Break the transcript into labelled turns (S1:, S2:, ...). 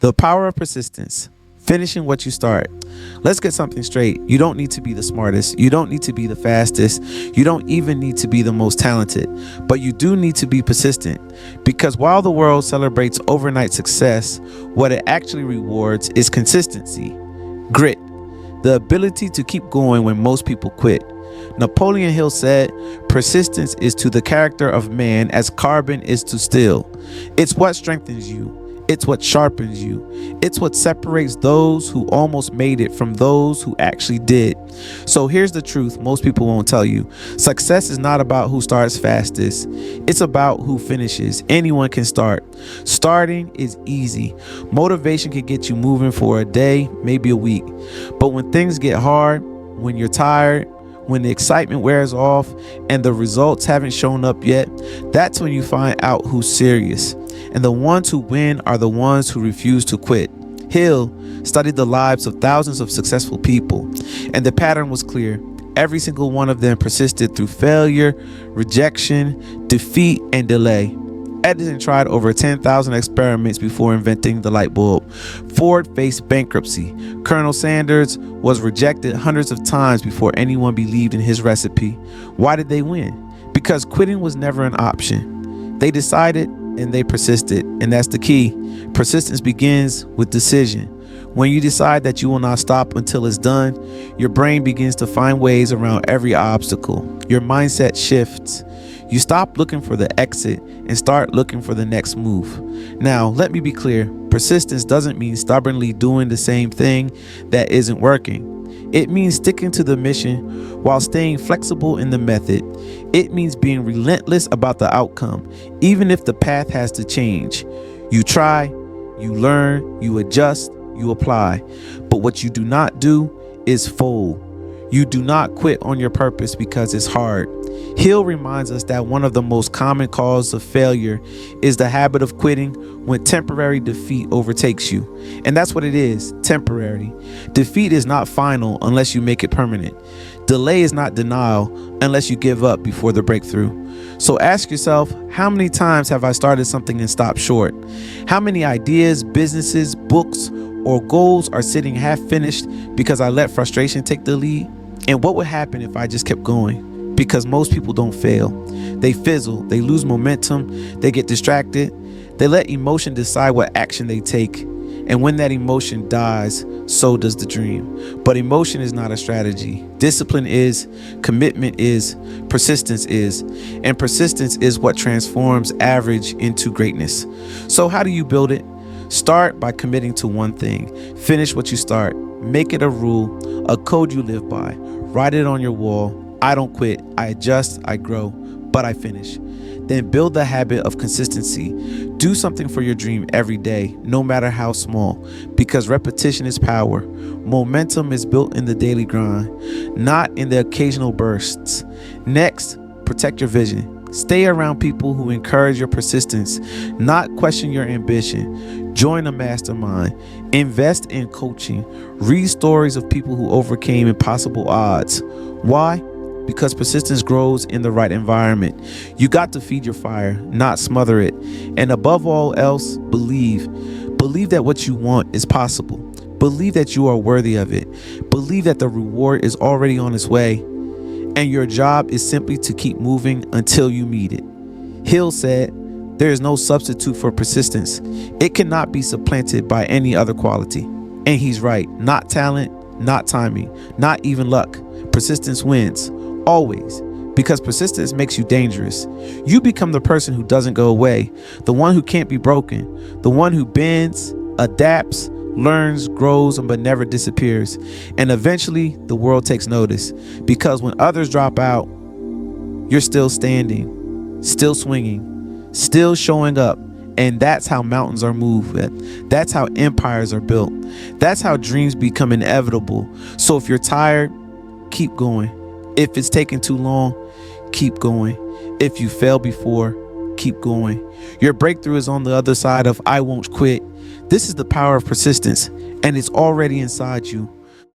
S1: The power of persistence. Finishing what you start. Let's get something straight. You don't need to be the smartest. You don't need to be the fastest. You don't even need to be the most talented. But you do need to be persistent. Because while the world celebrates overnight success, what it actually rewards is consistency, grit, the ability to keep going when most people quit. Napoleon Hill said, "Persistence is to the character of man as carbon is to steel. It's what strengthens you. It's what sharpens you. It's what separates those who almost made it from those who actually did." So here's the truth most people won't tell you. Success is not about who starts fastest. It's about who finishes. Anyone can start. Starting is easy. Motivation can get you moving for a day, maybe a week. But when things get hard, when you're tired, when the excitement wears off and the results haven't shown up yet, that's when you find out who's serious. And the ones who win are the ones who refuse to quit. Hill studied the lives of thousands of successful people, and the pattern was clear. Every single one of them persisted through failure, rejection, defeat, and delay. Edison tried over 10,000 experiments before inventing the light bulb. Ford faced bankruptcy. Colonel Sanders was rejected hundreds of times before anyone believed in his recipe. Why did they win? Because quitting was never an option. They decided and they persisted, and that's the key. Persistence begins with decision. When you decide that you will not stop until it's done, your brain begins to find ways around every obstacle. Your mindset shifts. You stop looking for the exit and start looking for the next move. Now, let me be clear. Persistence doesn't mean stubbornly doing the same thing that isn't working. It means sticking to the mission while staying flexible in the method. It means being relentless about the outcome, even if the path has to change. You try, you learn, you adjust, you apply. But what you do not do is fold. You do not quit on your purpose because it's hard. Hill reminds us that one of the most common causes of failure is the habit of quitting when temporary defeat overtakes you. And that's what it is, temporary. Defeat is not final unless you make it permanent. Delay is not denial unless you give up before the breakthrough. So ask yourself, how many times have I started something and stopped short? How many ideas, businesses, books, or goals are sitting half finished because I let frustration take the lead? And what would happen if I just kept going? Because most people don't fail. They fizzle, they lose momentum, they get distracted, they let emotion decide what action they take. And when that emotion dies, so does the dream. But emotion is not a strategy. Discipline is, commitment is, persistence is. And persistence is what transforms average into greatness. So how do you build it? Start by committing to one thing. Finish what you start. Make it a rule, a code you live by. Write it on your wall. I don't quit. I adjust, I grow, but I finish. Then build the habit of consistency. Do something for your dream every day, no matter how small, because repetition is power. Momentum is built in the daily grind, not in the occasional bursts. Next, protect your vision. Stay around people who encourage your persistence, not question your ambition. Join a mastermind. Invest in coaching. Read stories of people who overcame impossible odds. Why? Because persistence grows in the right environment. You got to feed your fire, not smother it. And above all else, believe. Believe that what you want is possible. Believe that you are worthy of it. Believe that the reward is already on its way. And your job is simply to keep moving until you meet it. Hill said, "There is no substitute for persistence. It cannot be supplanted by any other quality." And he's right. Not talent, not timing, not even luck. Persistence wins. Always. Because persistence makes you dangerous. You become the person who doesn't go away, the one who can't be broken, the one who bends, adapts, learns, grows, but never disappears. And eventually the world takes notice, because when others drop out, you're still standing, still swinging, still showing up. And that's how mountains are moved. That's how empires are built. That's how dreams become inevitable. So if you're tired, keep going. If it's taking too long, keep going. If you failed before, keep going. Your breakthrough is on the other side of "I won't quit." This is the power of persistence, and it's already inside you.